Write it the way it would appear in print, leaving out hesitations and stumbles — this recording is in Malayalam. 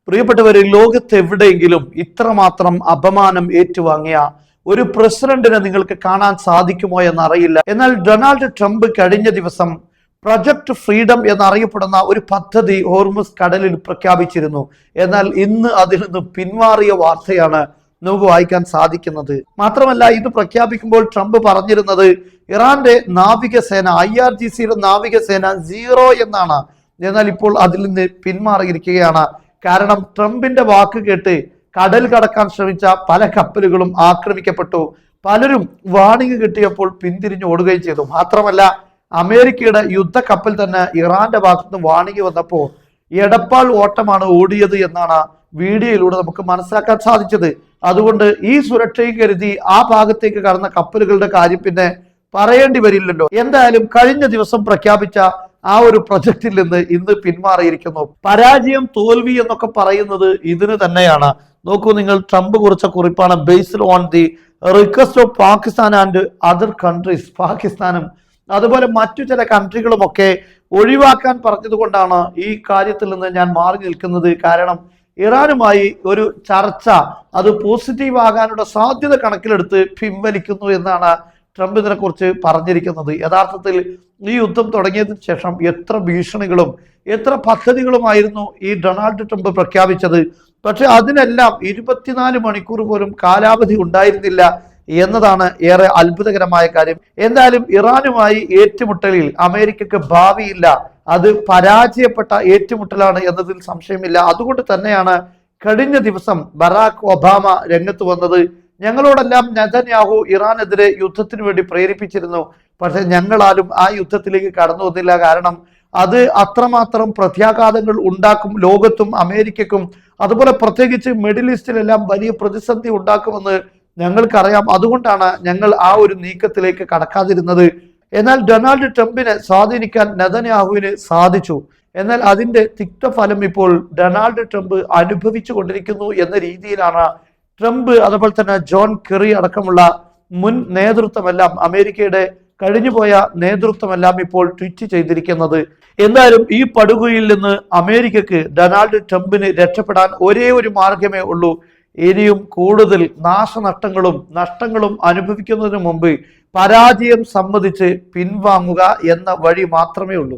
പ്രിയപ്പെട്ടവരെ, ലോകത്ത് എവിടെയെങ്കിലും ഇത്രമാത്രം അപമാനം ഏറ്റുവാങ്ങിയ ഒരു പ്രസിഡന്റിനെ നിങ്ങൾക്ക് കാണാൻ സാധിക്കുമോ എന്നറിയില്ല. എന്നാൽ ഡൊണാൾഡ് ട്രംപ് കഴിഞ്ഞ ദിവസം പ്രൊജക്ട് ഫ്രീഡം എന്നറിയപ്പെടുന്ന ഒരു പദ്ധതി ഹോർമുസ് കടലിൽ പ്രഖ്യാപിച്ചിരുന്നു. എന്നാൽ ഇന്ന് അതിൽ നിന്ന് പിന്മാറിയ വാർത്തയാണ് നമുക്ക് വായിക്കാൻ സാധിക്കുന്നത്. മാത്രമല്ല, ഇത് പ്രഖ്യാപിക്കുമ്പോൾ ട്രംപ് പറഞ്ഞിരുന്നത് ഇറാന്റെ നാവികസേന IRGCയുടെ നാവികസേന 0 എന്നാണ്. എന്നാൽ ഇപ്പോൾ അതിൽ നിന്ന് പിന്മാറിയിരിക്കുകയാണ്. കാരണം ട്രംപിന്റെ വാക്ക് കേട്ട് കടൽ കടക്കാൻ ശ്രമിച്ച പല കപ്പലുകളും ആക്രമിക്കപ്പെട്ടു. പലരും വാണിംഗ് കിട്ടിയപ്പോൾ പിന്തിരിഞ്ഞ് ഓടുകയും ചെയ്തു. മാത്രമല്ല, അമേരിക്കയുടെ യുദ്ധ കപ്പൽ തന്നെ ഇറാന്റെ ഭാഗത്തുനിന്ന് വാണിംഗ് വന്നപ്പോൾ എടപ്പാൾ ഓട്ടമാണ് ഓടിയത് എന്നാണ് വീഡിയോയിലൂടെ നമുക്ക് മനസ്സിലാക്കാൻ സാധിച്ചത്. അതുകൊണ്ട് ഈ സുരക്ഷയും കരുതി ആ ഭാഗത്തേക്ക് കടന്ന കപ്പലുകളുടെ കാര്യം പിന്നെ പറയേണ്ടി വരില്ലല്ലോ. എന്തായാലും കഴിഞ്ഞ ദിവസം പ്രഖ്യാപിച്ച ആ ഒരു പ്രൊജക്റ്റിൽ നിന്ന് ഇന്ന് പിന്മാറിയിരിക്കുന്നു. പരാജയം, തോൽവി എന്നൊക്കെ പറയുന്നത് ഇതിന് തന്നെയാണ്. നോക്കൂ നിങ്ങൾ, ട്രംപ് കുറിച്ച കുറിപ്പാണ് based on the request of Pakistan and other countries. പാകിസ്ഥാനും അതുപോലെ മറ്റു ചില കൺട്രികളുമൊക്കെ ഒഴിവാക്കാൻ പറഞ്ഞതുകൊണ്ടാണ് ഈ കാര്യത്തിൽ നിന്ന് ഞാൻ മാറി നിൽക്കുന്നത്. കാരണം ഇറാനുമായി ഒരു ചർച്ച അത് പോസിറ്റീവ് ആകാനുള്ള സാധ്യത കണക്കിലെടുത്ത് പിൻവലിക്കുന്നു എന്നാണ് ട്രംപ് ഇതിനെക്കുറിച്ച് പറഞ്ഞിരിക്കുന്നത്. യഥാർത്ഥത്തിൽ ഈ യുദ്ധം തുടങ്ങിയതിനു ശേഷം എത്ര ഭീഷണികളും എത്ര പദ്ധതികളുമായിരുന്നു ഈ ഡൊണാൾഡ് ട്രംപ് പ്രഖ്യാപിച്ചത്. പക്ഷെ അതിനെല്ലാം 24 മണിക്കൂർ പോലും കാലാവധി ഉണ്ടായിരുന്നില്ല എന്നതാണ് ഏറെ അത്ഭുതകരമായ കാര്യം. എന്തായാലും ഇറാനുമായി ഏറ്റുമുട്ടലിൽ അമേരിക്കക്ക് ഭാവിയില്ല. അത് പരാജയപ്പെട്ട ഏറ്റുമുട്ടലാണ് എന്നതിൽ സംശയമില്ല. അതുകൊണ്ട് തന്നെയാണ് കഴിഞ്ഞ ദിവസം ബറാക് ഒബാമ രംഗത്ത് വന്നത്. ഞങ്ങളോടെല്ലാം നെതന്യാഹു ഇറാനെതിരെ യുദ്ധത്തിന് വേണ്ടി പ്രേരിപ്പിച്ചിരുന്നു, പക്ഷെ ഞങ്ങളാരും ആ യുദ്ധത്തിലേക്ക് കടന്നു വന്നില്ല. കാരണം അത് അത്രമാത്രം പ്രത്യാഘാതങ്ങൾ ഉണ്ടാക്കും ലോകത്തും അമേരിക്കക്കും. അതുപോലെ പ്രത്യേകിച്ച് മിഡിൽ ഈസ്റ്റിലെല്ലാം വലിയ പ്രതിസന്ധി ഉണ്ടാക്കുമെന്ന് ഞങ്ങൾക്കറിയാം. അതുകൊണ്ടാണ് ഞങ്ങൾ ആ ഒരു നീക്കത്തിലേക്ക് കടക്കാതിരുന്നത്. എന്നാൽ ഡൊണാൾഡ് ട്രംപിനെ സ്വാധീനിക്കാൻ നെതന്യാഹുവിന് സാധിച്ചു. എന്നാൽ അതിന്റെ തിക്തഫലം ഇപ്പോൾ ഡൊണാൾഡ് ട്രംപ് അനുഭവിച്ചു കൊണ്ടിരിക്കുന്നു എന്ന രീതിയിലാണ് ട്രംപ്, അതുപോലെ തന്നെ ജോൺ കെറി അടക്കമുള്ള മുൻ നേതൃത്വമെല്ലാം, അമേരിക്കയുടെ കഴിഞ്ഞുപോയ നേതൃത്വമെല്ലാം ഇപ്പോൾ ട്വീറ്റ് ചെയ്തിരിക്കുന്നത്. എന്തായാലും ഈ പടുകുഴിയിൽ നിന്ന് അമേരിക്കക്ക് ഡൊണാൾഡ് ട്രംപിന് രക്ഷപ്പെടാൻ ഒരേ ഒരു മാർഗമേ ഉള്ളൂ. ഇനിയും കൂടുതൽ നഷ്ടങ്ങളും അനുഭവിക്കുന്നതിന് മുമ്പ് പരാജയം സമ്മതിച്ച് പിൻവാങ്ങുക എന്ന വഴി മാത്രമേ ഉള്ളൂ.